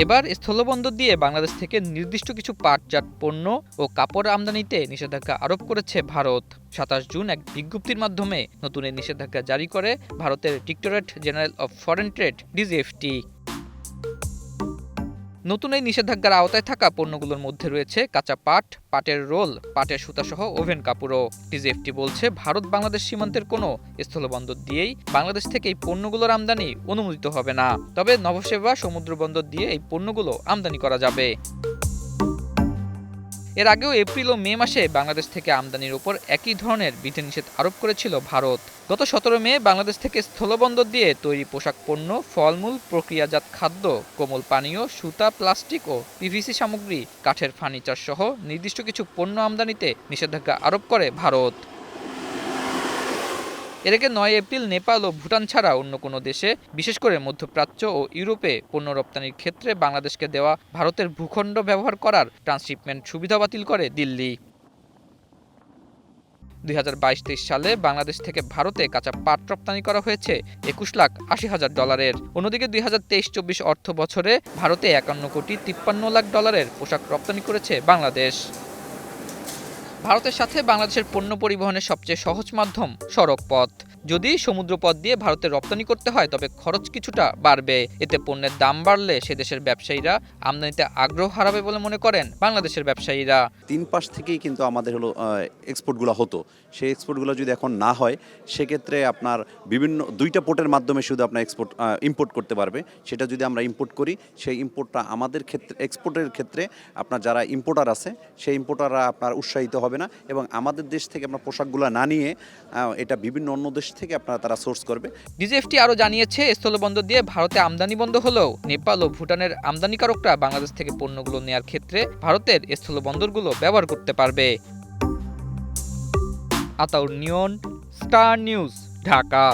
এবার স্থলবন্দর দিয়ে বাংলাদেশ থেকে নির্দিষ্ট কিছু পাটজাত পণ্য ও কাপড় আমদানিতে নিষেধাজ্ঞা আরোপ করেছে ভারত। ২৭ জুন এক বিজ্ঞপ্তির মাধ্যমে নতুন এই নিষেধাজ্ঞা জারি করে ভারতের directorate general of foreign trade DGFT. নতুন এই নিষেধাজ্ঞার আওতায় থাকা পণ্যগুলোর মধ্যে রয়েছে কাঁচা পাট, পাটের রোল, পাটের সুতাসহ ওভেন কাপড়ও। ডিজিএফটি বলছে, ভারত বাংলাদেশ সীমান্তের কোনো স্থলবন্দর দিয়েই বাংলাদেশ থেকে এই পণ্যগুলোর আমদানি অনুমোদিত হবে না। তবে নভোসেবা সমুদ্র বন্দর দিয়ে এই পণ্যগুলো আমদানি করা যাবে। এর আগেও এপ্রিল ও মে মাসে বাংলাদেশ থেকে আমদানির উপর একই ধরনের বিধিনিষেধ আরোপ করেছিল ভারত। গত ১৭ মে বাংলাদেশ থেকে স্থলবন্দর দিয়ে তৈরি পোশাক পণ্য, ফলমূল, প্রক্রিয়াজাত খাদ্য, কোমল পানীয়, সুতা, প্লাস্টিক ও পিভিসি সামগ্রী, কাঠের ফার্নিচার সহ নির্দিষ্ট কিছু পণ্য আমদানিতে নিষেধাজ্ঞা আরোপ করে ভারত। এর আগে ৯ এপ্রিল নেপাল ও ভুটান ছাড়া অন্য কোনো দেশে, বিশেষ করে মধ্যপ্রাচ্য ও ইউরোপে পণ্য রপ্তানির ক্ষেত্রে বাংলাদেশকে দেওয়া ভারতের ভূখণ্ড ব্যবহার করার ট্রান্সশিপমেন্ট সুবিধা বাতিল করে দিল্লি। ২০২২-২৩ সালে বাংলাদেশ থেকে ভারতে কাঁচা পাট রপ্তানি করা হয়েছে $২১,৮০,০০০। অন্যদিকে ২০২৩-২৪ অর্থ বছরে ভারতে $৫১,৫৩,০০,০০০ পোশাক রপ্তানি করেছে বাংলাদেশ। ভারতের সাথে বাংলাদেশের পণ্য পরিবহনের সবচেয়ে সহজ মাধ্যম সড়ক পথ। যদি সমুদ্রপথ দিয়ে ভারতে রপ্তানি করতে হয় তবে খরচ কিছুটা বাড়বে। এতে পণ্যের দাম বাড়লে সে দেশের ব্যবসায়ীরা আমদানিতে আগ্রহ হারাবে বলে মনে করেন বাংলাদেশের ব্যবসায়ীরা। ৩ পাশ থেকেই কিন্তু আমাদের হলো এক্সপোর্টগুলো হতো। সেই এক্সপোর্টগুলো যদি এখন না হয়, সেক্ষেত্রে আপনার বিভিন্ন ২টা পোর্টের মাধ্যমে শুধু আপনার ইম্পোর্ট করতে পারবে। সেটা যদি আমরা ইম্পোর্ট করি, সেই ইম্পোর্টটা আমাদের ক্ষেত্রে, এক্সপোর্টের ক্ষেত্রে আপনার যারা ইম্পোর্টার আছে, সেই ইম্পোর্টাররা আপনার উৎসাহিত হবে না এবং আমাদের দেশ থেকে আপনার পোশাকগুলো না নিয়ে এটা বিভিন্ন অন্য দেশ থেকে আপনারা তারা সোর্স করবে। ডিজিএফটি আরও জানিয়েছে, স্থলবন্দর দিয়ে ভারতে আমদানি বন্ধ হলেও নেপাল ও ভুটানের আমদানিকারকরা বাংলাদেশ থেকে পণ্যগুলো নেয়ার ক্ষেত্রে ভারতের স্থলবন্দরগুলো ব্যবহার করতে পারবে। আতাউর নিয়ন, স্টার নিউজ, ঢাকা।